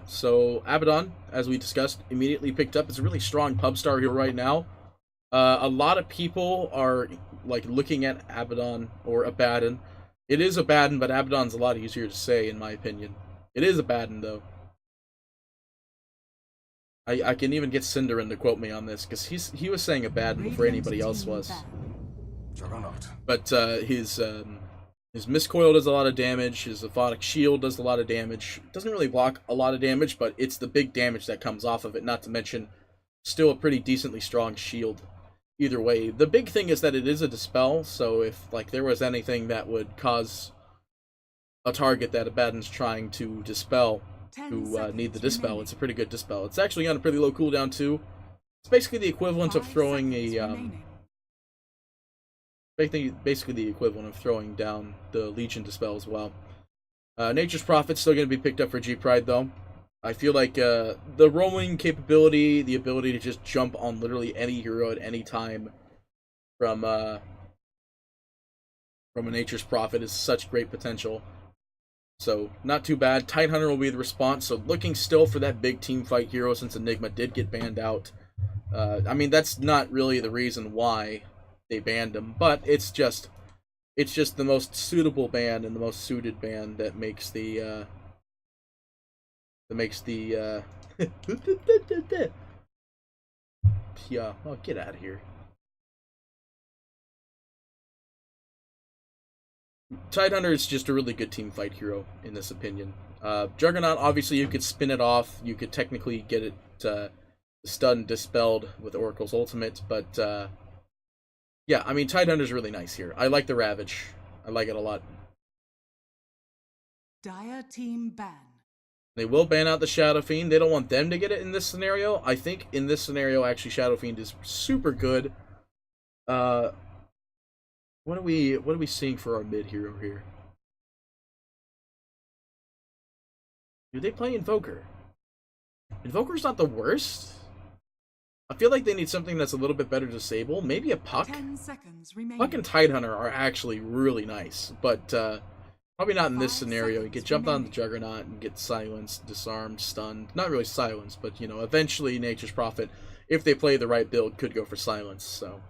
so Abaddon, as we discussed, immediately picked up. It's a really strong pub star here right now. A lot of people are like looking at Abaddon or Abaddon. It is Abaddon, but Abaddon's a lot easier to say, in my opinion. It is Abaddon, though. I can even get Cinderin to quote me on this, because he was saying Abaddon before anybody else was. But his Miscoil does a lot of damage, his Aphotic Shield does a lot of damage. It doesn't really block a lot of damage, but it's the big damage that comes off of it, not to mention still a pretty decently strong shield. Either way, the big thing is that it is a Dispel, so if like there was anything that would cause a target that Abaddon's trying to dispel, who need the Dispel, it's a pretty good Dispel. It's actually on a pretty low cooldown too. It's basically the equivalent of throwing a basically the equivalent of throwing down the Legion Dispel as well. Nature's Prophet's still going to be picked up for G-Pride though. I feel like the roaming capability, the ability to just jump on literally any hero at any time from a Nature's Prophet is such great potential. So, not too bad. Tidehunter will be the response, so looking still for that big team fight hero since Enigma did get banned out. I mean, that's not really the reason why they banned him, but it's just the most suitable ban and the most suited ban that makes the yeah, oh, get out of here. Tidehunter is just a really good team fight hero, in this opinion. Juggernaut, obviously, you could spin it off. You could technically get it stunned, dispelled with Oracle's ultimate, but yeah, I mean, Tidehunter's really nice here. I like the Ravage. I like it a lot. Dire team ban. They will ban out the Shadow Fiend. They don't want them to get it in this scenario. I think in this scenario, actually, Shadow Fiend is super good. What are we seeing for our mid hero here? Do they play Invoker? Invoker's not the worst. I feel like they need something that's a little bit better to disable. Maybe a Puck? 10 seconds remaining. Puck and Tidehunter are actually really nice, but probably not in this scenario. You get jumped on the Juggernaut and get silenced, disarmed, stunned. Not really silenced, but you know, eventually Nature's Prophet, if they play the right build, could go for silence. So,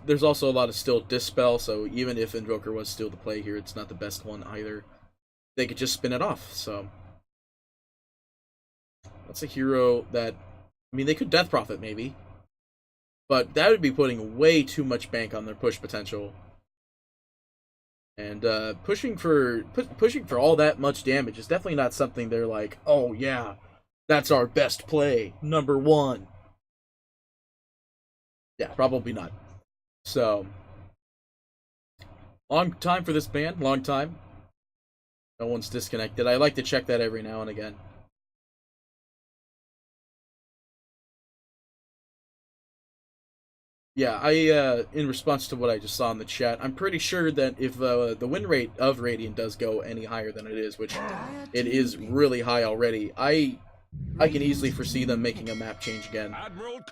there's also a lot of still Dispel. So even if Invoker was still the play here, it's not the best one either. They could just spin it off. So that's a hero that, I mean, they could Death Prophet maybe, but that would be putting way too much bank on their push potential. And pushing for all that much damage is definitely not something they're like, oh yeah, that's our best play, #1. Yeah, probably not. So, long time for this ban, long time. No one's disconnected. I like to check that every now and again. Yeah, in response to what I just saw in the chat, I'm pretty sure that if the win rate of Radiant does go any higher than it is, which it is really high already, I can easily foresee them making a map change again.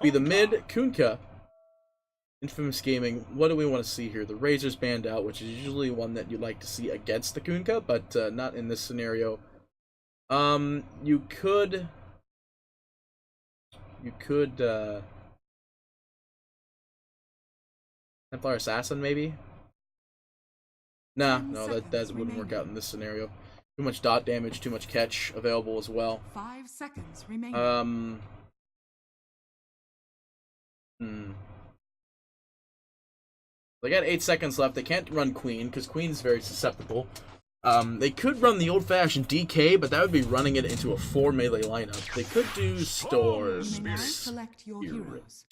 Be the mid, Kunkka, Infamous Gaming. What do we want to see here? The Razor's banned out, which is usually one that you like to see against the Kunkka, but not in this scenario. You could Templar Assassin, maybe? Nah, no, that wouldn't work out in this scenario. Too much dot damage, too much catch available as well. 5 seconds remaining. They got 8 seconds left. They can't run Queen, because Queen's very susceptible. They could run the old-fashioned DK, but that would be running it into a 4 melee lineup. They could do Storm. Select your heroes.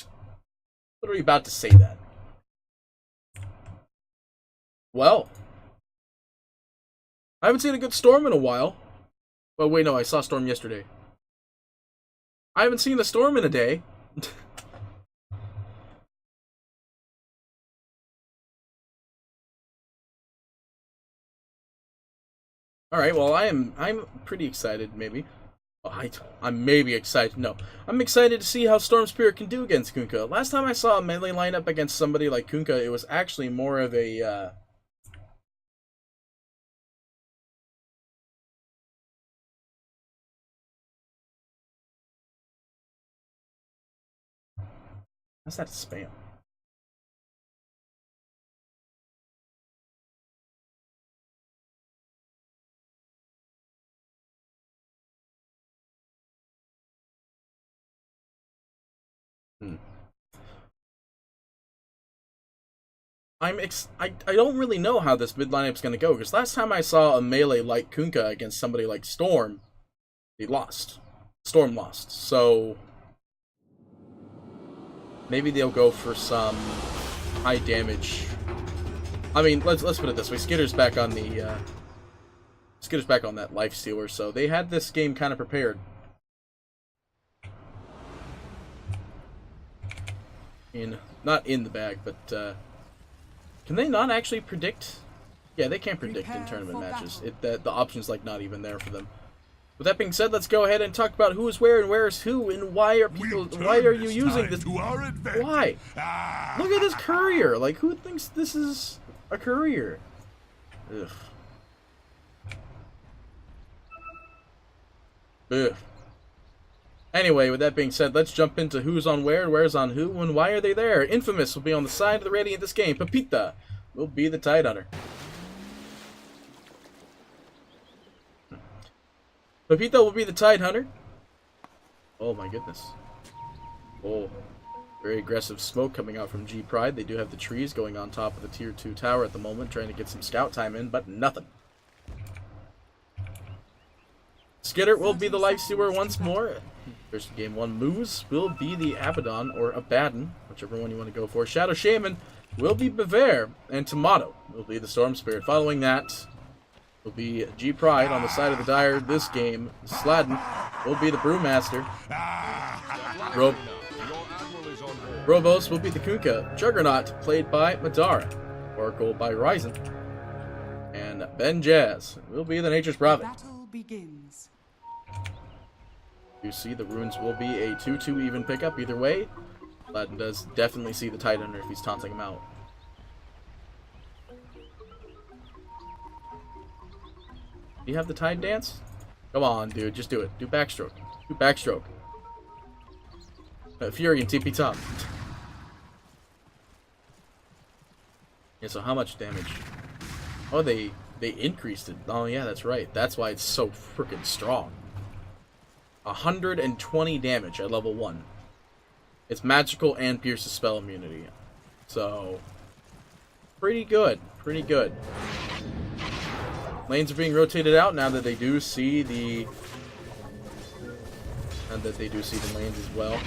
What are you about to say that? Well, I haven't seen a good Storm in a while. Well, wait, no, I saw Storm yesterday. I haven't seen the Storm in a day. Alright, well, I'm pretty excited, maybe. I'm maybe excited. No, I'm excited to see how Storm Spirit can do against Kunkka. Last time I saw a melee lineup against somebody like Kunkka, it was actually more of a How's that spam? I don't really know how this mid lineup's gonna go, because last time I saw a melee like Kunkka against somebody like Storm, he lost. Storm lost. So maybe they'll go for some high damage. I mean, let's put it this way: Skitter's back on the Skitter's back on that life stealer, so they had this game kind of prepared. Not in the bag, but can they not actually predict? Yeah, they can predict in tournament matches. The option's like not even there for them. With that being said, let's go ahead and talk about who is where and where is who, and why are you using this? Why? Look at this courier. Like, who thinks this is a courier? Ugh. Ugh. Anyway, with that being said, let's jump into who's on where, where's on who, and why are they there. Infamous will be on the side of the Radiant this game. PartyPetee will be the Tidehunter. PartyPetee will be the Tidehunter. Oh my goodness. Oh, very aggressive smoke coming out from G-Pride. They do have the trees going on top of the tier 2 tower at the moment, trying to get some scout time in, but nothing. Skitter will be the Lifestealer once more. First game 1 moves will be the Abaddon or Abaddon, whichever one you want to go for. Shadow Shaman will be Bever, and Tomato will be the Storm Spirit. Following that will be G-Pride on the side of the Dire this game. Sladden will be the Brewmaster. Robos will be the Kunkka. Juggernaut played by Madara. Oracle by Ryzen. And Ben Jazz will be the Nature's Prophet. Battle begins. You see the runes will be a 2-2 even pickup either way. Sladden does definitely see the Tidehunter if he's taunting him out. Do you have the Tide Dance? Come on, dude. Just do it. Do backstroke. Do backstroke. Fury and TP top. Yeah, so how much damage? Oh, they increased it. Oh, yeah, that's right. That's why it's so freaking strong. 120 damage at level 1. It's magical and pierces spell immunity. So, pretty good. Pretty good. Lanes are being rotated out now that they do see the lanes as well.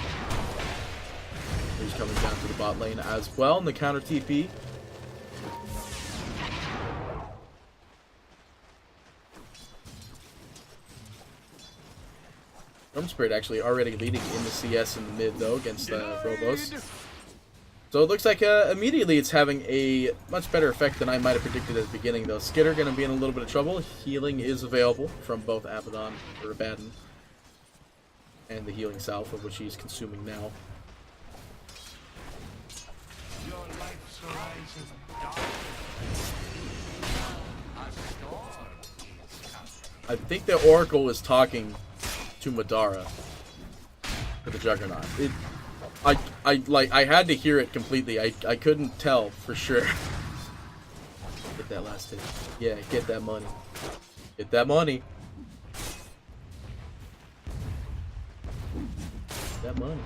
He's coming down to the bot lane as well in the counter TP. Storm Spirit actually already leading in the CS in the mid though against Robos. So it looks like immediately it's having a much better effect than I might have predicted at the beginning though. Skitter going to be in a little bit of trouble. Healing is available from both Abaddon or Abaddon and the healing salve, of which he's consuming now. I think the Oracle is talking to Madara for the Juggernaut. I had to hear it completely. I couldn't tell for sure. Get that last hit. Yeah, get that money. Get that money. Get that money.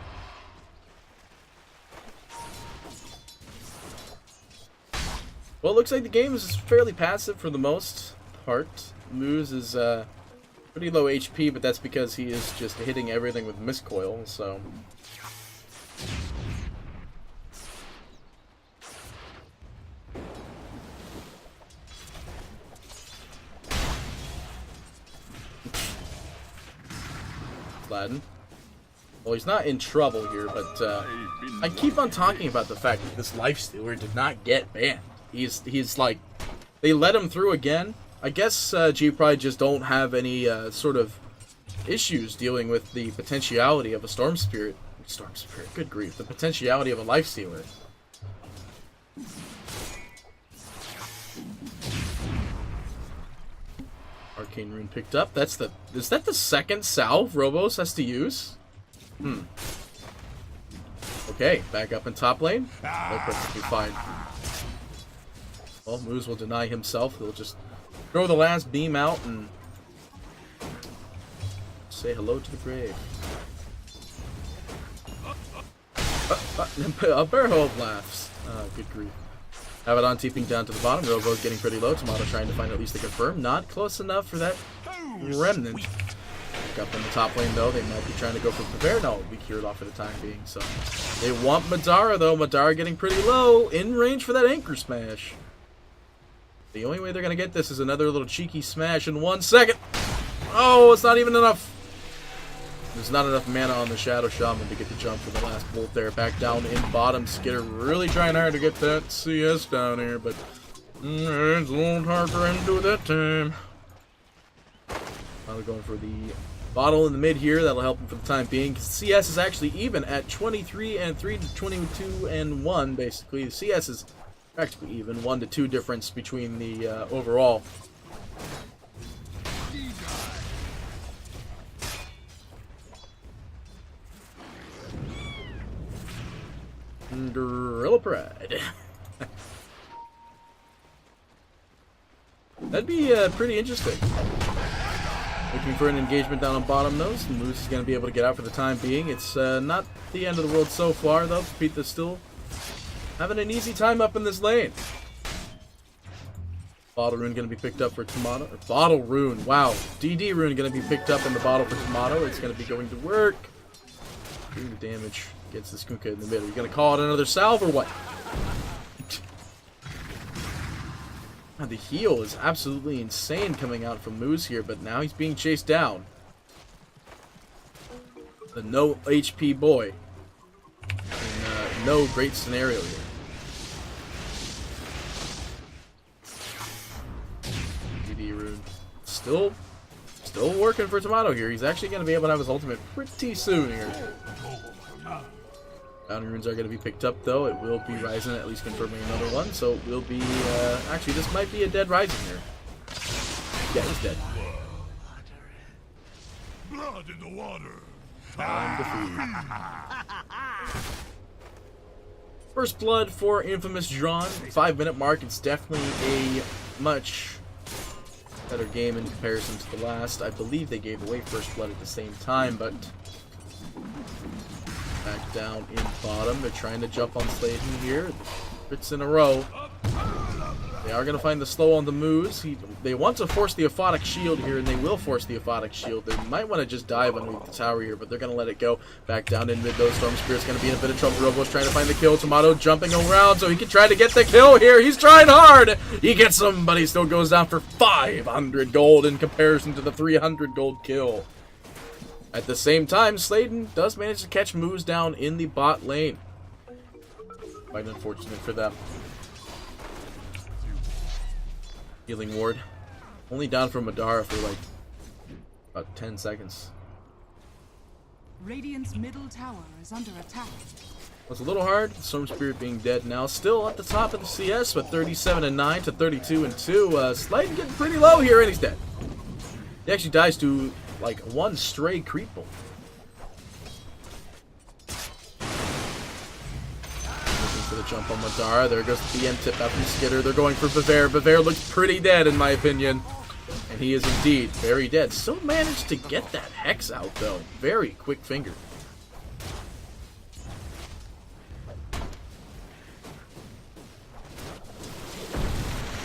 Well, it looks like the game is fairly passive for the most part. Moose is pretty low HP, but that's because he is just hitting everything with Miscoil, so... Sladden. Well, he's not in trouble here, but I keep on talking about the fact that this Lifestealer did not get banned. He's like... They let him through again. I guess G-Pride just don't have any sort of issues dealing with the potentiality of a Storm Spirit. Good grief. The potentiality of a Lifestealer. Arcane Rune picked up. Is that the second salve Robos has to use? Okay, Okay, back up in top lane. They're perfectly fine. Well, Moose will deny himself. He'll just throw the last beam out and say hello to the grave. A barrel of laughs. Good grief. Abaddon TPing down to the bottom. Robo's getting pretty low. Tomato trying to find at least a confirm. Not close enough for that remnant. Back up in the top lane, though. They might be trying to go for Prepare. No, it'll be cured off for the time being. So they want Madara, though. Madara getting pretty low. In range for that Anchor Smash. The only way they're going to get this is another little cheeky smash in 1 second. Oh, it's not even enough. There's not enough mana on the Shadow Shaman to get the jump for the last bolt there. Back down in bottom. Skitter really trying hard to get that CS down here, but it's a little hard for him to do it that time. Now we're going for the bottle in the mid here. That'll help him for the time being. CS is actually even at 23 and 3 to 22 and 1, basically. The CS is practically even. 1 to 2 difference between the overall. Gorillaz-Pride. That'd be pretty interesting. Looking for an engagement down on bottom nose. Moose is going to be able to get out for the time being. It's not the end of the world so far, though. Peta's still having an easy time up in this lane. Bottle Rune going to be picked up for Tomato. Or Bottle Rune. Wow. DD Rune going to be picked up in the bottle for Tomato. It's going to be going to work. Doing the damage against the Skunkka in the middle. You going to call it another salve or what? The heal is absolutely insane coming out from Moose here, but now he's being chased down. The no HP boy. And, no great scenario here. DD Rune. Still working for Tomato here. He's actually going to be able to have his ultimate pretty soon here. Bounty runes are going to be picked up, though. It will be Ryzen, at least confirming another one. So it will be, actually, this might be a dead Ryzen here. Yeah, he's dead. Blood in the water. Time to feed. First blood for Infamous Drawn. 5-minute mark. It's definitely a much better game in comparison to the last. I believe they gave away first blood at the same time, but back down in bottom. They're trying to jump on Sladen here. Crits in a row. They are going to find the slow on the moves. They want to force the Aphotic Shield here, and they will force the Aphotic Shield. They might want to just dive underneath the tower here, but they're going to let it go. Back down in mid, though. Storm Spirit's going to be in a bit of trouble. Robo's trying to find the kill. Tomato jumping around so he can try to get the kill here. He's trying hard. He gets him, but he still goes down for 500 gold in comparison to the 300 gold kill. At the same time, Sladen does manage to catch moves down in the bot lane. Quite unfortunate for them. Healing ward. Only down from Madara for like about 10 seconds. Radiant's middle tower is under attack. Was a little hard. Storm Spirit being dead now. Still at the top of the CS with 37 and 9 to 32 and 2. Sladen getting pretty low here, and he's dead. He actually dies to like one stray creep bolt. Looking for the jump on Madara. There goes the BM tip out from Skitter. They're going for Bevair. Bevair looks pretty dead in my opinion. And he is indeed very dead. Still managed to get that Hex out though. Very quick finger.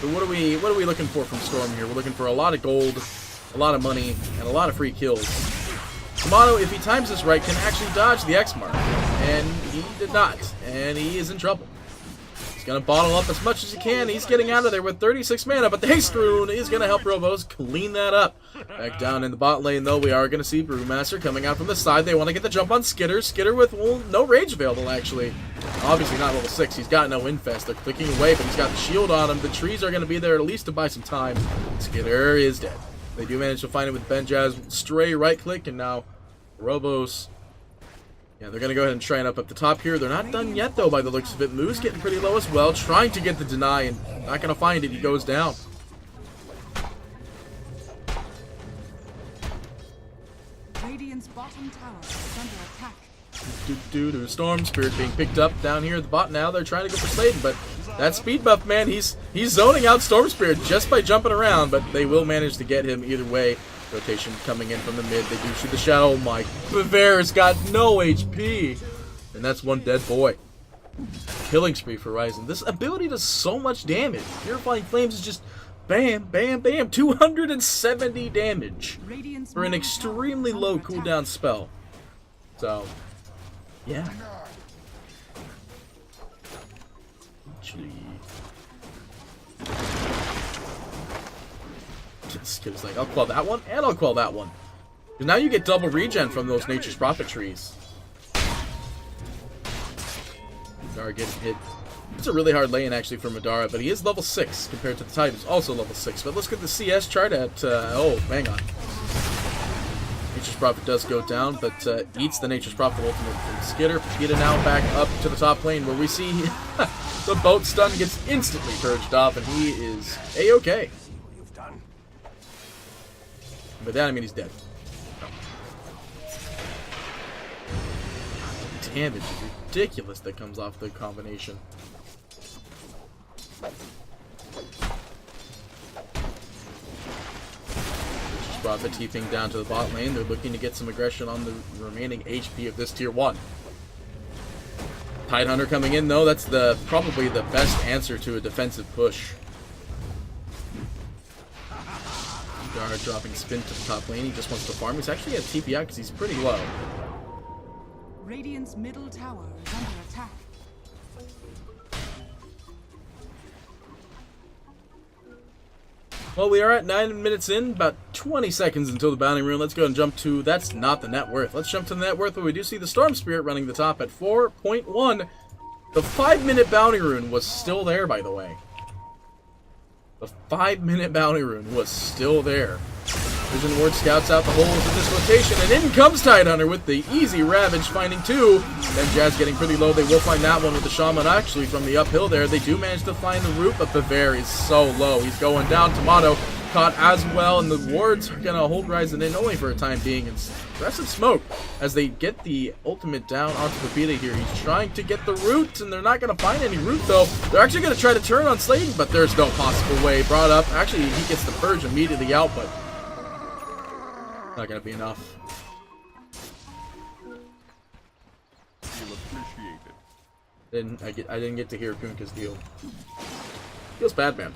So what are we looking for from Storm here? We're looking for a lot of gold, a lot of money, and a lot of free kills. Tomato, if he times this right, can actually dodge the X mark. And he did not. And he is in trouble. He's going to bottle up as much as he can. He's getting out of there with 36 mana, but the Haste Rune is going to help Robos clean that up. Back down in the bot lane, though, we are going to see Brewmaster coming out from the side. They want to get the jump on Skitter. Skitter with, well, no Rage Veil, actually. Obviously not level 6. He's got no Infest. They're clicking away, but he's got the shield on him. The trees are going to be there at least to buy some time. Skitter is dead. They do manage to find it with Benjaz. Stray right click, and now Robos. Yeah, they're going to go ahead and try and up the top here. They're not done yet, though, by the looks of it. Moo's getting pretty low as well, trying to get the deny, and not going to find it. He goes down. Radiant's bottom tower is under attack. Storm Spirit being picked up down here at the bot now. They're trying to go for Sladen, but that speed buff, man, he's zoning out Storm Spirit just by jumping around, but they will manage to get him either way. Rotation coming in from the mid. They do shoot the shadow. Oh my, Bevair's got no HP. And that's one dead boy. Killing spree for Ryzen. This ability does so much damage. Purifying Flames is just bam, bam, bam. 270 damage for an extremely low cooldown spell. So, yeah. Actually, this kid's like, I'll quell that one, and I'll quell that one. Because now you get double regen from those Nature's Prophet trees. Madara getting hit. It's a really hard lane, actually, for Madara, but he is level 6 compared to the Titan, who's also level 6. But let's get the CS chart at, oh, hang on. Nature's Prophet does go down, but eats the Nature's Prophet ultimate from Skitter. Skitter now back up to the top lane, where we see the boat stun gets instantly purged off, and he is A-okay. By that, I mean he's dead. The damage is ridiculous that comes off the combination. Prophet TPing down to the bot lane. They're looking to get some aggression on the remaining HP of this tier 1. Tidehunter coming in, though. That's probably the best answer to a defensive push. Guard dropping spin to the top lane. He just wants to farm. He's actually at TP out because he's pretty low. Radiant's middle tower is under attack. Well, we are at 9 minutes in, about 20 seconds until the bounty rune. Let's go and jump to, that's not the net worth. Let's jump to the net worth, where we do see the Storm Spirit running the top at 4.1. The 5-minute bounty rune was still there, by the way. The 5-minute bounty rune was still there. Vision Ward scouts out the holes in this rotation, and in comes Tidehunter with the easy Ravage, finding 2. Then Jazz getting pretty low. They will find that one with the Shaman, actually, from the uphill there. They do manage to find the root, but Bevair is so low. He's going down. Tomato caught as well, and the wards are going to hold Ryzen in only for a time being. It's aggressive smoke as they get the ultimate down onto the beta here. He's trying to get the root, and they're not going to find any root, though. They're actually going to try to turn on Sladen, but there's no possible way. Brought up. Actually, he gets the purge immediately out, but not gonna be enough. I didn't get to hear Kunkka's deal. Feels bad, man.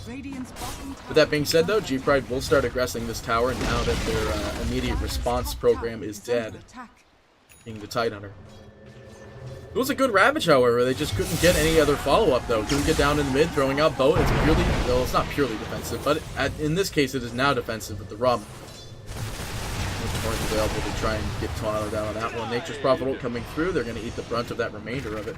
With that being said, though, G-Pride will start aggressing this tower now that their immediate response program is dead, being the Tidehunter. It was a good Ravage, however. They just couldn't get any other follow-up, though. Couldn't get down in the mid, throwing out bow. It's purely, well, it's not purely defensive, but in this case, it is now defensive with the Rum. Horns available to try and get Toronto down on that one. Nature's Prophet ult coming through. They're going to eat the brunt of that remainder of it.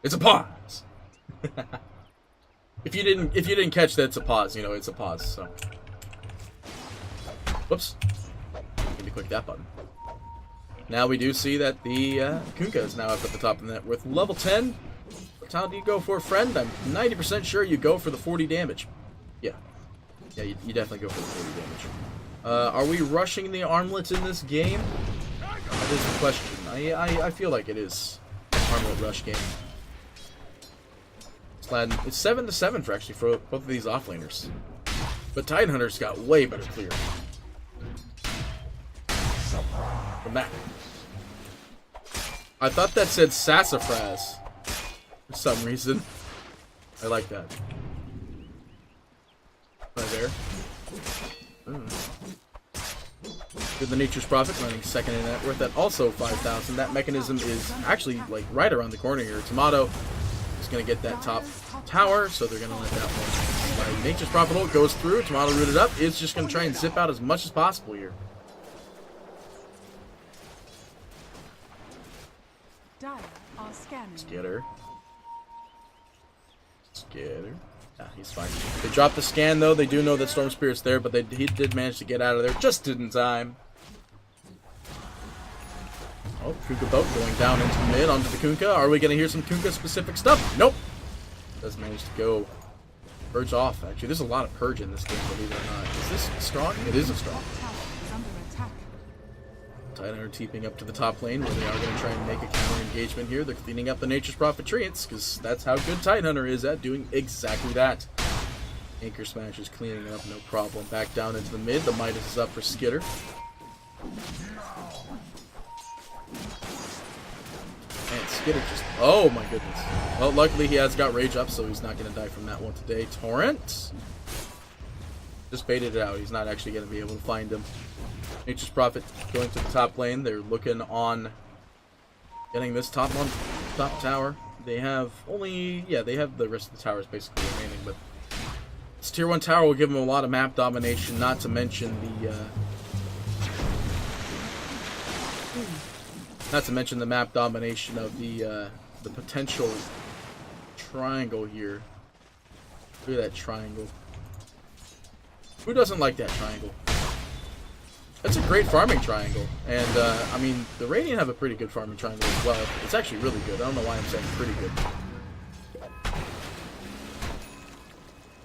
It's a pause. If you didn't catch that, it's a pause. You know, it's a pause. So. Whoops. Need to click that button. Now we do see that the Kunkka is now up at the top of the net with level 10. How do you go for, friend? I'm 90% sure you go for the 40 damage. Yeah. Yeah, you definitely go for the 40 damage. Are we rushing the armlets in this game? That is the question. I feel like it is armlet rush game. It's 7-7 for both of these offlaners. But Tidehunter's got way better clear. From that. I thought that said Sassafras. For some reason. I like that. Right there. With the Nature's Prophet running second in net worth at also 5,000. That mechanism is actually like right around the corner here. Tomato is going to get that top tower, so they're going to let that one slide. Nature's Prophet ult goes through. Tomato rooted up. It's just going to try and zip out as much as possible here. Skitter. Yeah, he's fine. They dropped the scan, though. They do know that Storm Spirit's there, but he did manage to get out of there just in time. Oh, Kunkka boat going down into the mid onto the Kunkka. Are we going to hear some Kunkka-specific stuff? Nope. Does manage to go Purge off, actually. There's a lot of purge in this game, believe it or not. Is this strong? It is a strong. Tidehunter TPing up to the top lane, where they are going to try and make a counter engagement here. They're cleaning up the Nature's Prophet treants, because that's how good Tidehunter is at doing exactly that. Anchor Smash is cleaning it up, no problem. Back down into the mid. The Midas is up for Skitter. And Skitter just... Oh my goodness. Well, luckily he has got Rage up, so he's not going to die from that one today. Torrent just baited it out. He's not actually going to be able to find him. Nature's Prophet going to the top lane. They're looking on getting this top tower. They have only... Yeah, they have the rest of the towers basically remaining, but this tier 1 tower will give them a lot of map domination, not to mention the map domination of the potential triangle here. Look at that triangle. Who doesn't like that triangle? That's a great farming triangle, and I mean, the Radiant have a pretty good farming triangle as well. It's actually really good. I don't know why I'm saying pretty good.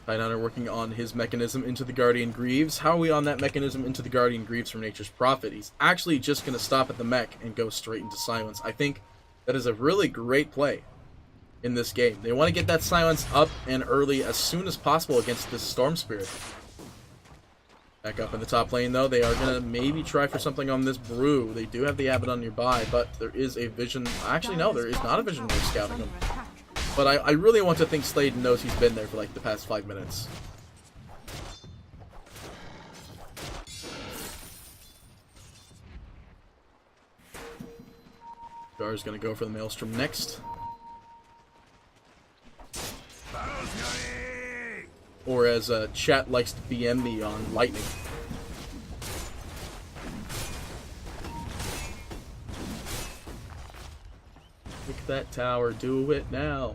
Tidehunter working on his mechanism into the Guardian Greaves. How are we on that mechanism into the Guardian Greaves from Nature's Prophet? He's actually just going to stop at the mech and go straight into Silence. I think that is a really great play in this game. They want to get that Silence up and early as soon as possible against this Storm Spirit. Back up in the top lane, though. They are going to maybe try for something on this Brew. They do have the Abaddon nearby, but there is a Vision... Actually, no, there is not a Vision worth scouting them. But I really want to think Sladen knows he's been there for like the past 5 minutes. Gar's going to go for the Maelstrom next. Or as chat likes to BM me on, Lightning. Pick that tower, do it now.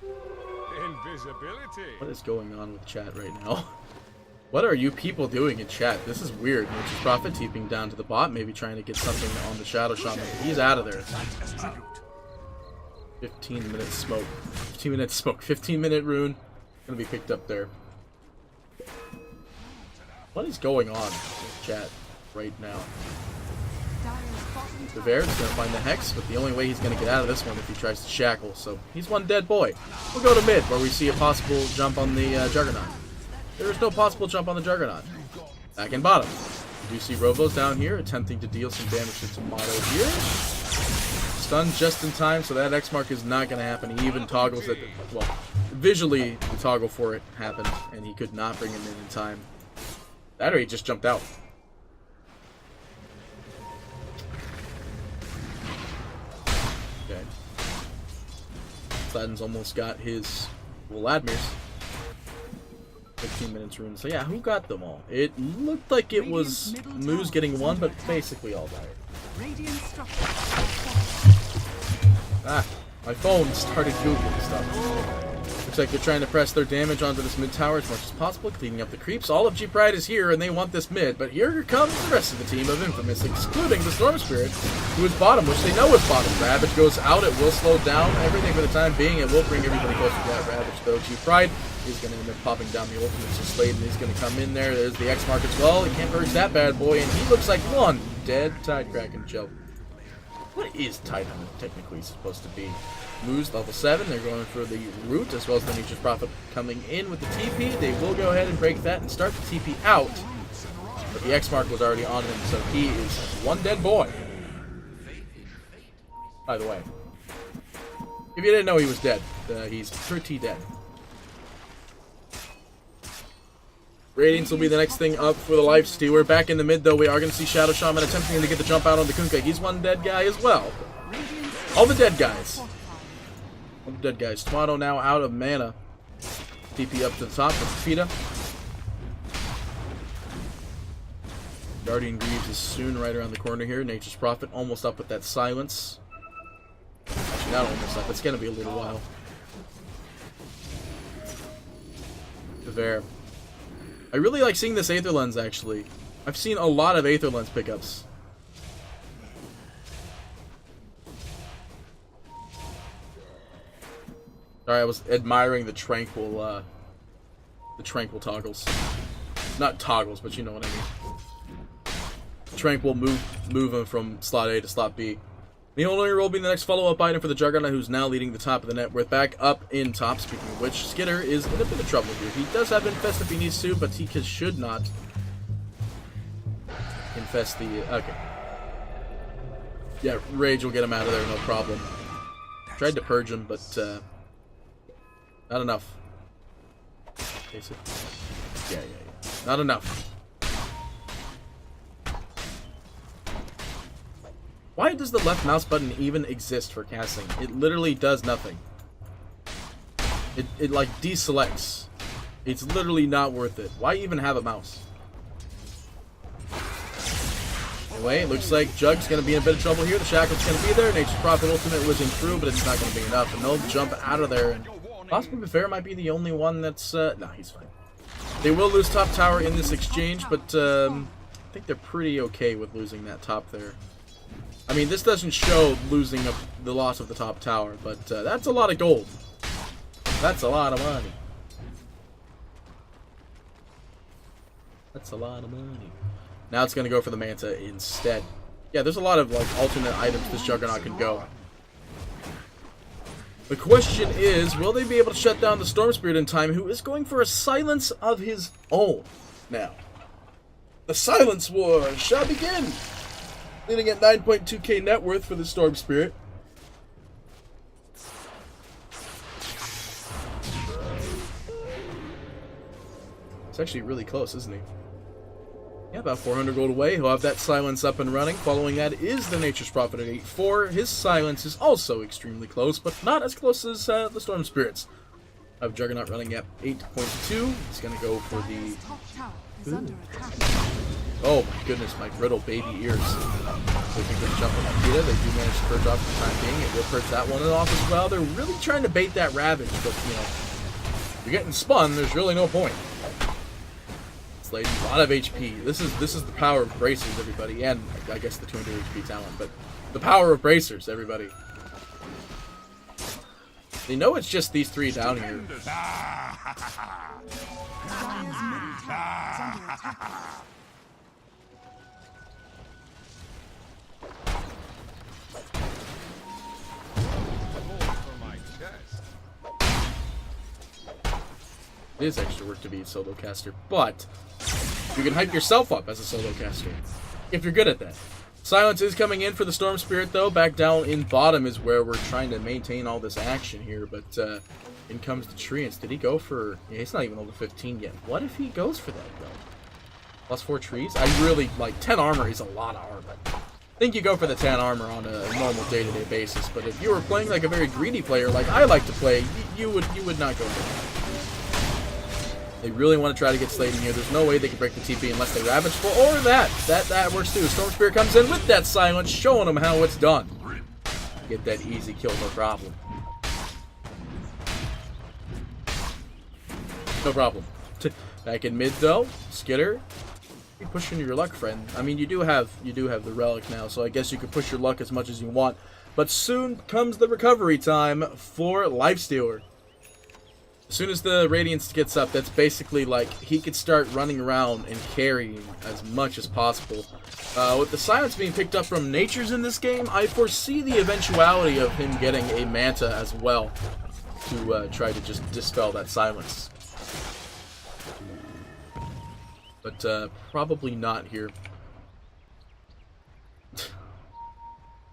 Invisibility. What is going on with chat right now? What are you people doing in chat? This is weird. Nature's Prophet TPing down to the bot, maybe trying to get something on the Shadow Shaman. He's out of there. 15-minute smoke. 15-minute smoke. 15-minute rune. Gonna be picked up there. What is going on with chat right now? Devere is going to find the Hex, but the only way he's going to get out of this one if he tries to shackle, so he's one dead boy. We'll go to mid, where we see a possible jump on the Juggernaut. There is no possible jump on the Juggernaut. Back in bottom. We do see Robos down here, attempting to deal some damage to Tomato here. Stunned just in time, so that X mark is not going to happen. He even toggles it. Well, visually, the toggle for it happened, and he could not bring him in time. That or he just jumped out. Okay. Sladen's almost got his Vladmir's. 15 minutes rune. So yeah, who got them all? It looked like it was Moose getting one, but basically all died. Ah, my phone started googling stuff. Looks like they're trying to press their damage onto this mid tower as much as possible, cleaning up the creeps. All of G-Pride is here, and they want this mid, but here comes the rest of the team of Infamous, excluding the Storm Spirit, who is bottom, which they know is bottom. Ravage goes out, it will slow down everything for the time being. It will bring everybody closer to that Ravage, though. G-Pride is going to end up popping down the ultimate, so Sladen is going to come in there. There's the X-Mark as well. He can't purge that bad boy, and he looks like one dead Tidecrack Joe. What is Tidehunter technically supposed to be? Moose level 7, they're going for the root as well as the Nature's Prophet coming in with the TP. They will go ahead and break that and start the TP out. But the X mark was already on him, so he is one dead boy. By the way, if you didn't know he was dead, he's pretty dead. Radiance will be the next thing up for the lifestealer. Back in the mid, though, we are going to see Shadow Shaman attempting to get the jump out on the Kunkka. He's one dead guy as well. All the dead guys. All the dead guys. Tomato now out of mana. TP up to the top with Fita. Guardian Greaves is soon right around the corner here. Nature's Prophet almost up with that silence. Actually, not almost up. It's going to be a little while. Devere. I really like seeing this Aether Lens, actually. I've seen a lot of Aether Lens pickups. Sorry, I was admiring the tranquil toggles. Not toggles, but you know what I mean. Tranquil move him from slot A to slot B. The only will be the next follow-up item for the Juggernaut, who's now leading the top of the net. We're back up in top, speaking of which, Skitter is in a bit of trouble here. He does have Infest if he needs to, but he should not infest the... Okay. Yeah, Rage will get him out of there, no problem. Tried to purge him, but not enough. Yeah. Not enough. Why does the left mouse button even exist for casting? It literally does nothing. It like deselects. It's literally not worth it. Why even have a mouse? Anyway, it looks like Jug's going to be in a bit of trouble here. The Shackle's going to be there. Nature's Prophet Ultimate whizzing through, but it's not going to be enough. And they'll jump out of there. And possibly Befair might be the only one that's... Nah, he's fine. They will lose top tower in this exchange, but I think they're pretty okay with losing that top there. I mean, this doesn't show losing the loss of the top tower, but that's a lot of gold. That's a lot of money. That's a lot of money. Now it's going to go for the Manta instead. Yeah, there's a lot of like alternate items this Juggernaut can go. The question is, will they be able to shut down the Storm Spirit in time, who is going for a silence of his own now? The Silence War shall begin! Leading at 9.2k net worth for the Storm Spirit. It's actually really close, isn't he? Yeah, about 400 gold away. He'll have that silence up and running. Following that is the Nature's Prophet at 8.4. His silence is also extremely close, but not as close as the Storm Spirits. I have Juggernaut running at 8.2. He's going to go for the... Oh my goodness, my brittle baby ears. So if you can jump on Akita, they do manage to purge off for the time being. It will purge that one off as well. They're really trying to bait that Ravage, but you know, you're getting spun, there's really no point. A lot of HP. This is the power of bracers, everybody, and I guess the 200 HP talent, but the power of bracers, everybody. They know it's just these three down here. It is extra work to be a solo caster, but you can hype yourself up as a solo caster if you're good at that. Silence is coming in for the Storm Spirit, though. Back down in bottom is where we're trying to maintain all this action here, but in comes the Treants. Did he go for... Yeah, he's not even level 15 yet. What if he goes for that, though? +4 trees? I really... Like, 10 armor is a lot of armor. I think you go for the 10 armor on a normal day-to-day basis, but if you were playing like a very greedy player like I like to play, you would not go for that. They really want to try to get Slade in here. There's no way they can break the TP unless they Ravage full, or that works too. Storm Spirit comes in with that silence, showing them how it's done. Get that easy kill, no problem. No problem. Back in mid though, Skitter, you're pushing your luck, friend. I mean, you do have the relic now, so I guess you could push your luck as much as you want. But soon comes the recovery time for Lifestealer. As soon as the Radiance gets up, that's basically like he could start running around and carrying as much as possible. With the silence being picked up from Natures in this game, I foresee the eventuality of him getting a Manta as well to try to just dispel that silence. But probably not here.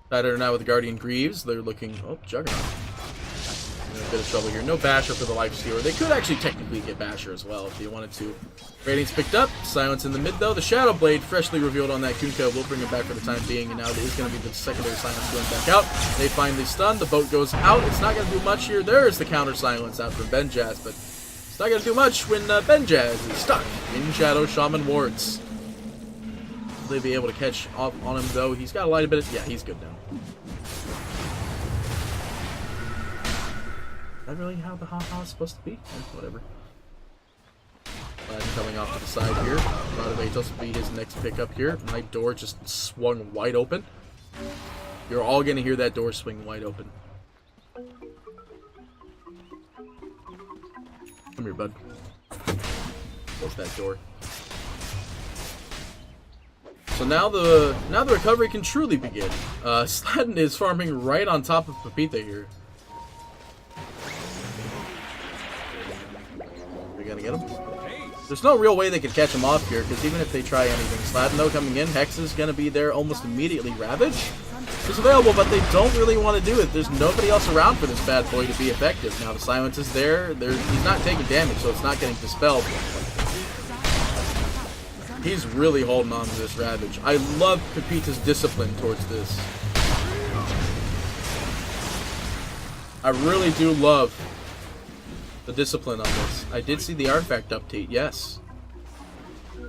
Better now with the Guardian Greaves. They're looking... Oh, Juggernaut. In a bit of trouble here. No Basher for the Lifestealer. They could actually technically get Basher as well if they wanted to. Radiance picked up. Silence in the mid though. The Shadow Blade freshly revealed on that Kunkka will bring him back for the time being, and now it is going to be the secondary silence going back out. They finally stun. The boat goes out. It's not going to do much here. There's the counter silence out from Benjaz, but it's not going to do much when Benjaz is stuck in Shadow Shaman wards. Will they be able to catch up on him though? He's got a light bit of... Yeah, he's good now. Is that really how the haha is supposed to be? Whatever. Coming off to the side here. Radabatos will be his next pickup here. My door just swung wide open. You're all going to hear that door swing wide open. here, bud. Close that door. So now the recovery can truly begin. Sladen is farming right on top of PartyPetee here. We're gonna get him. There's no real way they could catch him off here, because even if they try anything, Sladen though coming in, Hex is gonna be there almost immediately. Ravage is available, but they don't really want to do it. There's nobody else around for this bad boy to be effective. Now the silence is there. He's not taking damage, so it's not getting dispelled. He's really holding on to this Ravage. I love PartyPetee's discipline towards this. I really do love the discipline on this. I did see the artifact update, yes.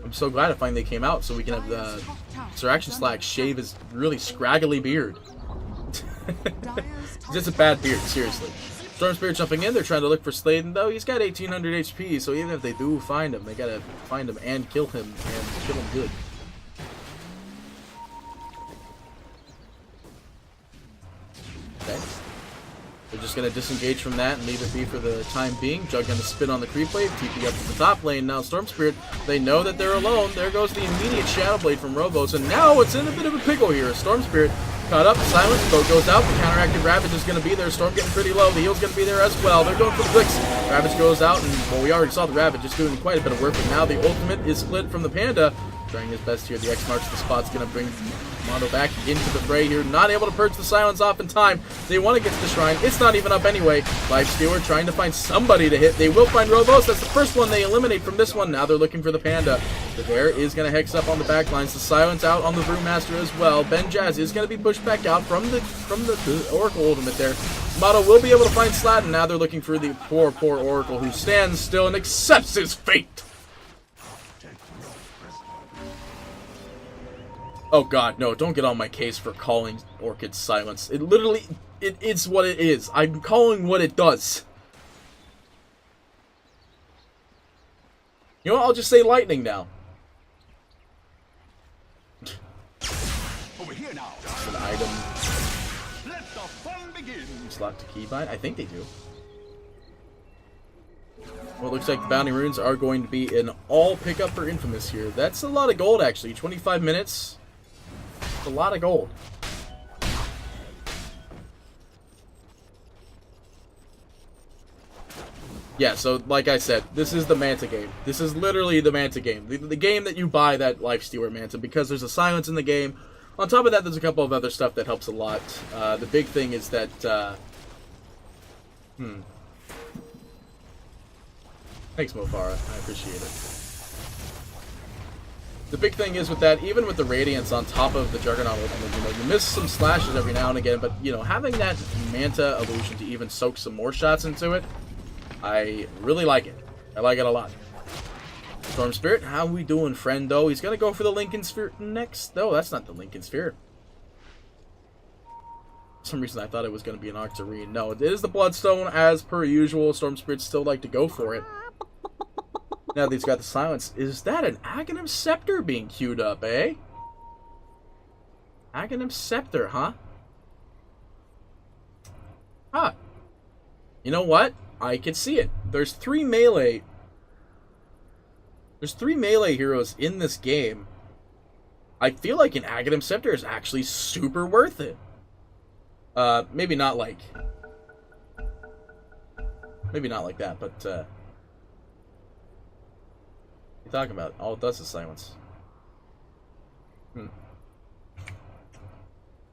I'm so glad it finally came out so we can have Sir Action Slack shave his really scraggly beard. It's just a bad beard, seriously. Storm Spirit jumping in, they're trying to look for Sladen, though he's got 1800 HP, so even if they do find him, they gotta find him and kill him good. Okay. They're just gonna disengage from that and leave it be for the time being. Jug gonna spin on the creep wave, TP up to the top lane. Now Storm Spirit, they know that they're alone. There goes the immediate Shadow Blade from Robos, and now it's in a bit of a pickle here. Storm Spirit caught up, Silence, boat goes out, the counteractive Ravage is going to be there, Storm getting pretty low, the heal's going to be there as well, they're going for the Blix, Ravage goes out, and well, we already saw the Ravage just doing quite a bit of work, but now the ultimate is split from the Panda, trying his best here, the X marks the spot's going to bring Mono back into the fray here, not able to purge the Silence off in time, they want to get to the Shrine, it's not even up anyway, Lifestealer trying to find somebody to hit, they will find Robos, that's the first one they eliminate from this one, now they're looking for the Panda, the Bear is going to hex up on the backlines, the Silence out on the Brewmaster as well, Ben Jazz is going to be pushed back out from the Oracle ultimate there, Mono will be able to find Sladen, now they're looking for the poor Oracle who stands still and accepts his fate. Oh god, no, don't get on my case for calling Orchid Silence. It literally, it's what it is. I'm calling what it does. You know what, I'll just say Lightning now. Over here now. An item. Let the fun begin. Slot to keybind? I think they do. Well, it looks like the Bounty Runes are going to be an all pickup for Infamous here. That's a lot of gold, actually. 25 minutes. That's a lot of gold. Yeah, so like I said, this is the Manta game. This is literally the Manta game. The game that you buy that Lifestealer Manta because there's a silence in the game. On top of that, there's a couple of other stuff that helps a lot. The big thing is that... Thanks, Mofara. I appreciate it. The big thing is with that, even with the Radiance on top of the Juggernaut ultimate, you know, you miss some slashes every now and again, but, you know, having that Manta illusion to even soak some more shots into it, I really like it. I like it a lot. Storm Spirit, how we doing, friend, though? He's going to go for the Lincoln Sphere next. No, that's not the Lincoln Sphere. For some reason, I thought it was going to be an Octarine. No, it is the Bloodstone, as per usual. Storm Spirits still like to go for it. Now that he's got the Silence, is that an Aghanim Scepter being queued up, eh? Aghanim Scepter, huh? Huh. You know what? I can see it. There's three melee heroes in this game. I feel like an Aghanim Scepter is actually super worth it. Maybe not like that, but what are you talking about? All it does is silence.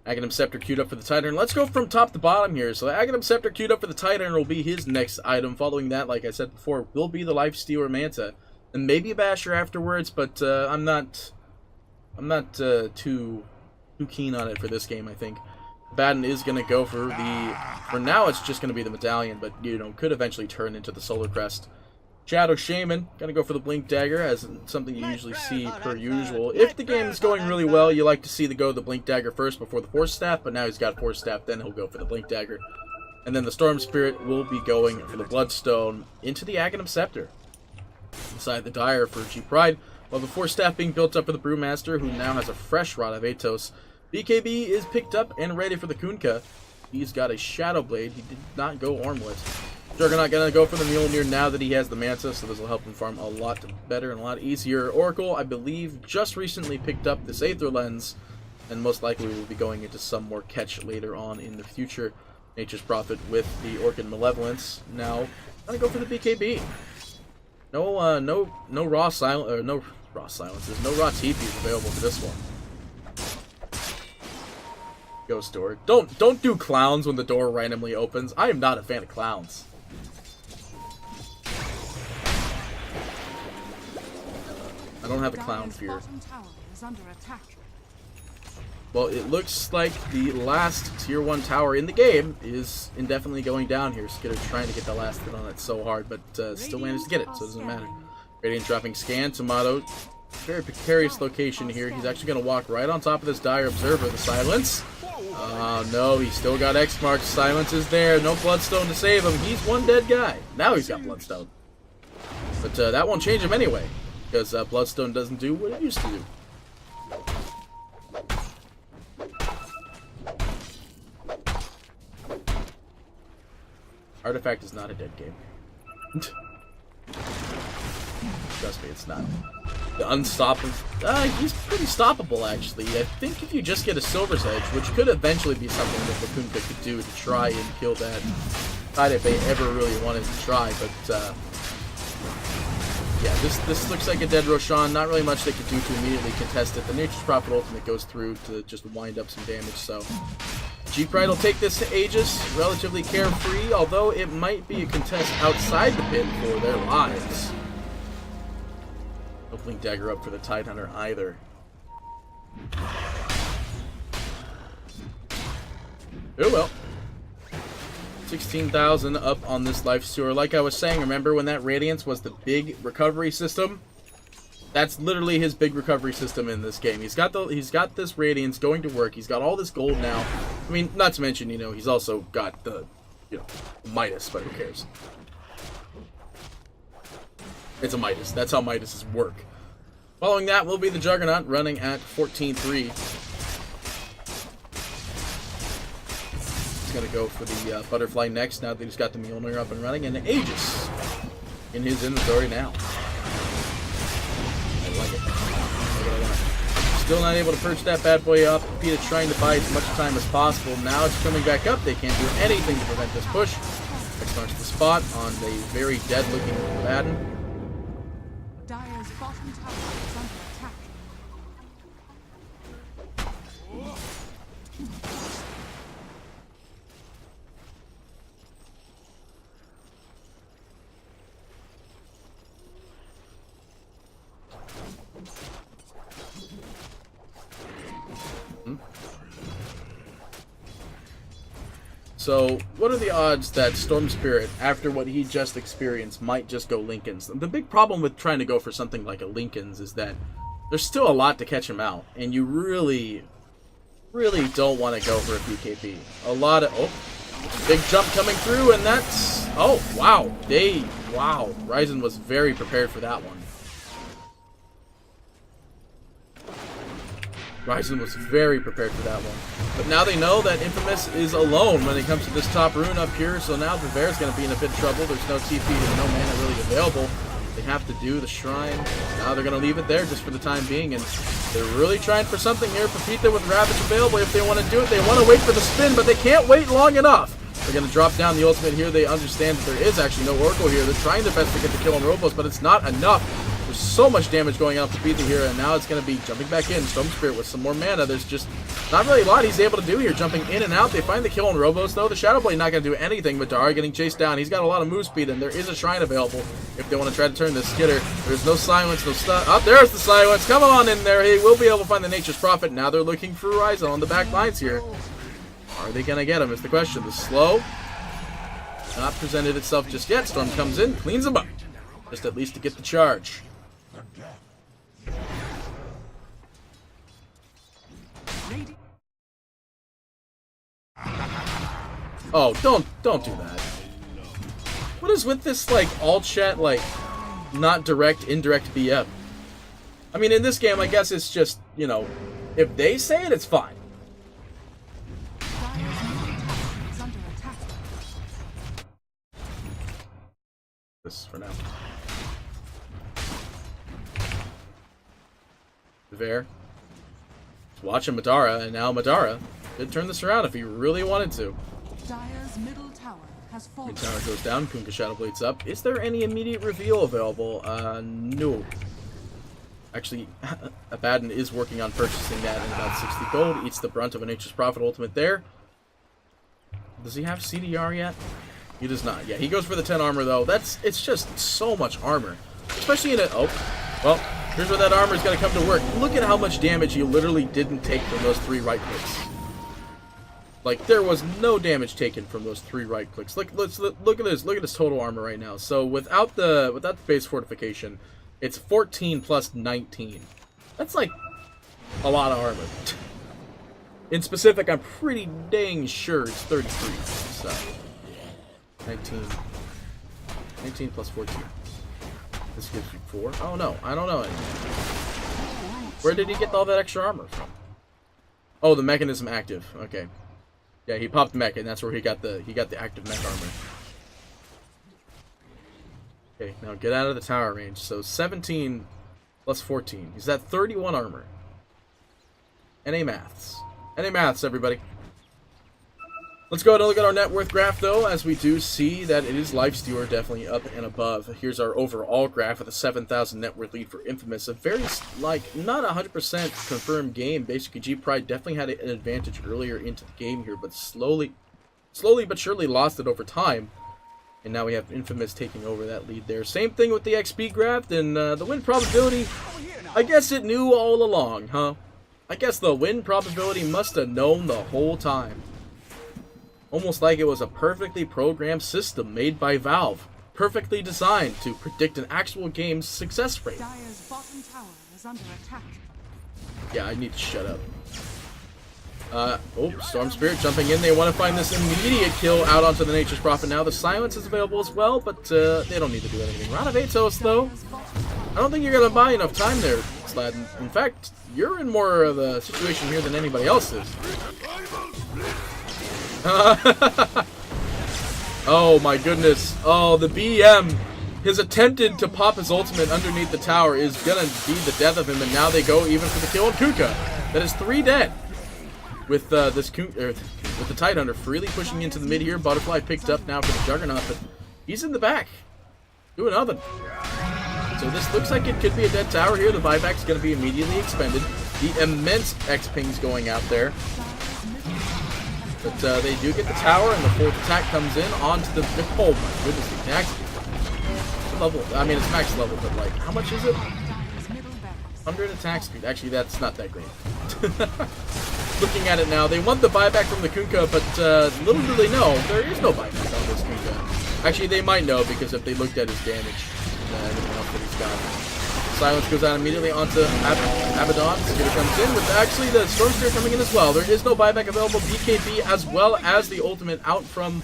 Aghanim Scepter queued up for the Titan. Let's go from top to bottom here. So Aghanim Scepter queued up for the Titan will be his next item. Following that, like I said before, will be the Lifestealer Manta. And maybe a Basher afterwards, but I'm not too keen on it for this game, I think. Baden is going to go for now it's just going to be the Medallion, but, you know, could eventually turn into the Solar Crest. Shadow Shaman, going to go for the Blink Dagger, as something you usually see per usual. If the game is going really well, you like to see the Blink Dagger first before the Force Staff, but now he's got Force Staff, then he'll go for the Blink Dagger. And then the Storm Spirit will be going for the Bloodstone into the Aghanim Scepter. Inside the Dire for G-Pride, while the Force Staff being built up for the Brewmaster, who now has a fresh Rod of Atos. BKB is picked up and ready for the Kunkka. He's got a Shadow Blade. He did not go armlet. Juggernaut gonna go for the Mjolnir now that he has the Manta, so this will help him farm a lot better and a lot easier. Oracle, I believe, just recently picked up this Aether Lens, and most likely will be going into some more catch later on in the future. Nature's Prophet with the Orchid Malevolence. Now, gonna go for the BKB. No raw silence, or no raw silences, no raw TPs available for this one. Ghost door. Don't do clowns when the door randomly opens. I am not a fan of clowns. I don't have a clown fear. Well, it looks like the last tier 1 tower in the game is indefinitely going down here. Skitter's trying to get the last hit on it so hard, but still managed to get it, so it doesn't matter. Radiant dropping scan. Tomato, very precarious location here. He's actually going to walk right on top of this Dire Observer. The silence. No, he's still got X marks. Silence is there. No Bloodstone to save him. He's one dead guy. Now he's got Bloodstone. But that won't change him anyway, because Bloodstone doesn't do what it used to do. Artifact is not a dead game. Trust me, it's not. The unstoppable. He's pretty stoppable, actually. I think if you just get a Silver's Edge, which could eventually be something that Bakunka could do to try and kill that side if they ever really wanted to try, but yeah, this looks like a dead Roshan. Not really much they could do to immediately contest it. The Nature's Prophet ultimate goes through to just wind up some damage, so G-Pride will take this to Aegis, relatively carefree, although it might be a contest outside the pit for their lives. Hopefully dagger up for the Tidehunter either. Oh well. 16,000 up on this Life Sewer. Like I was saying, remember when that Radiance was the big recovery system? That's literally his big recovery system in this game. He's got this Radiance going to work. He's got all this gold now. I mean, not to mention, you know, he's also got the, you know, Midas, but who cares? It's a Midas. That's how Midases work. Following that will be the Juggernaut running at 14-3. He's going to go for the Butterfly next now that he's got the Mjolnir up and running. And Aegis in his inventory now. I like it. Still not able to perch that bad boy up. Peter trying to buy as much time as possible. Now it's coming back up. They can't do anything to prevent this push. X marks the spot on the very dead-looking Madden. Dire's bottom tower is under attack. So, what are the odds that Storm Spirit, after what he just experienced, might just go Lincoln's? The big problem with trying to go for something like a Lincoln's is that there's still a lot to catch him out, and you really don't want to go for a BKB. A lot of... Oh, big jump coming through, and that's... Oh, wow. Wow. Ryzen was very prepared for that one. Ryzen was very prepared for that one. But now they know that Infamous is alone when it comes to this top rune up here, so now Viver's going to be in a bit of trouble. There's no TP, there's no mana really available. They have to do the Shrine. Now they're going to leave it there just for the time being, and they're really trying for something here. Pepita with Ravage available if they want to do it. They want to wait for the spin, but they can't wait long enough. They're going to drop down the ultimate here. They understand that there is actually no Oracle here. They're trying their best to get the kill on Robos, but it's not enough. There's so much damage going on to Pepita here, and now it's going to be jumping back in. Storm Spirit with some more mana. There's just not really a lot he's able to do here, jumping in and out. They find the kill on Robos, though. The Shadow Blade not going to do anything, but Dara getting chased down. He's got a lot of move speed, and there is a Shrine available if they want to try to turn this Skitter. There's no silence, no stun. Oh, there's the silence. Come on in there. He will be able to find the Nature's Prophet. Now they're looking for Ryzen on the back lines here. Are they going to get him is the question. The slow not presented itself just yet. Storm comes in, cleans him up. Just at least to get the charge. Oh, don't do that. What is with this, like, alt chat, like, not direct, indirect BM? I mean, in this game, I guess it's just, you know, if they say it, it's fine. this for now. Fair. Watching Madara, and now Madara could turn this around if he really wanted to. Dire's middle tower has fallen. Mid tower goes down, Kunkka Shadow Blades up. Is there any immediate reveal available? No. Actually, Abaddon is working on purchasing that in about 60 gold. Eats the brunt of a Nature's Prophet ultimate there. Does he have CDR yet? He does not. Yeah, he goes for the 10 armor though. It's just so much armor. Especially in it. Oh, well, here's where that armor is going to come to work. Look at how much damage he literally didn't take from those 3 right clicks. Like, there was no damage taken from those 3 right clicks. Look at this. Look at his total armor right now. So without the base fortification, it's 14 plus 19. That's like a lot of armor. In specific, I'm pretty dang sure it's 33. So 19 plus 14. This gives you 4. Oh no, I don't know anymore. Where did he get all that extra armor from? Oh, the mechanism active. Okay. Yeah, he popped mech, and that's where he got the active mech armor. Okay, now get out of the tower range. So 17 plus 14. He's at 31 armor. NA maths. NA maths, everybody. Let's go ahead and look at our net worth graph, though, as we do see that it is Lifestealer definitely up and above. Here's our overall graph with a 7,000 net worth lead for Infamous. A very, like, not 100% confirmed game. Basically, G-Pride definitely had an advantage earlier into the game here, but slowly but surely lost it over time. And now we have Infamous taking over that lead there. Same thing with the XP graph, and the win probability, I guess it knew all along, huh? I guess the win probability must have known the whole time. Almost like it was a perfectly programmed system made by Valve, perfectly designed to predict an actual game's success rate. Dire's bottom tower is under attack. Yeah, I need to shut up. Oh, Storm Spirit jumping in. They want to find this immediate kill out onto the Nature's Prophet now. The silence is available as well, but they don't need to do anything. Round of Atos, though. I don't think you're going to buy enough time there, Sladden. In fact, you're in more of a situation here than anybody else is. Oh my goodness. Oh, the BM. His attempted to pop his ultimate underneath the tower is gonna be the death of him, and now they go even for the kill on Kunkka. That is 3 dead. With with the Tidehunter freely pushing into the mid here. Butterfly picked up now for the Juggernaut, but he's in the back. Doing nothing. So this looks like it could be a dead tower here. The buyback's gonna be immediately expended. The immense X-pings going out there. But they do get the tower, and the 4th attack comes in onto the... Oh my goodness, the attack speed. Level, I mean, it's max level, but like, how much is it? 100 attack speed. Actually, that's not that great. Looking at it now, they want the buyback from the Kunkka, but little do they know, there is no buyback on this Kunkka. Actually, they might know, because if they looked at his damage, everything else that he's got. Silence goes out immediately onto Abaddon. Skitter comes in with actually the Storm Spirit coming in as well. There is no buyback available. BKB as well as the ultimate out from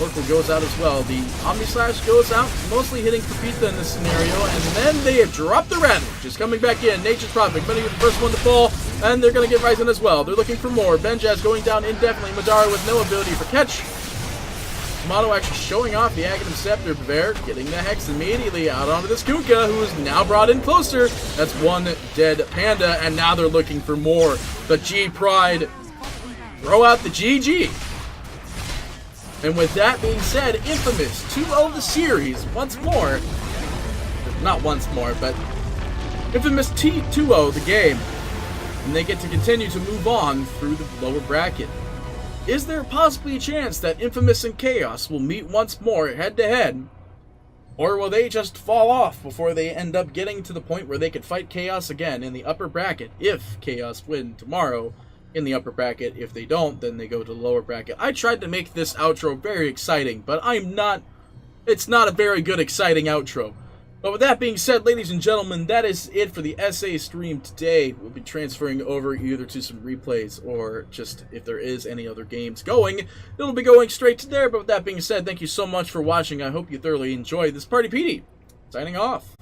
Oracle goes out as well. The Omni Slash goes out, mostly hitting Pepita in this scenario, and then they drop the Ravage. Just coming back in. Nature's Prophet going to be the first one to fall, and they're going to get Ryzen as well. They're looking for more. Benjaz going down indefinitely. Madara with no ability for catch. Tomato actually showing off the Aghanim Scepter. Bear getting the Hex immediately out onto this Kunkka, who is now brought in closer. That's 1 dead Panda, and now they're looking for more. The G-Pride throw out the GG. And with that being said, Infamous 2-0 the series once more. Not once more, but Infamous 2-0 the game. And they get to continue to move on through the lower bracket. Is there possibly a chance that Infamous and Chaos will meet once more head-to-head? Or will they just fall off before they end up getting to the point where they could fight Chaos again in the upper bracket if Chaos win tomorrow in the upper bracket? If they don't, then they go to the lower bracket. I tried to make this outro very exciting, but it's not a very good exciting outro. But with that being said, ladies and gentlemen, that is it for the SA stream today. We'll be transferring over either to some replays or just if there is any other games going, it'll be going straight to there. But with that being said, thank you so much for watching. I hope you thoroughly enjoyed this. PartyPetee, signing off.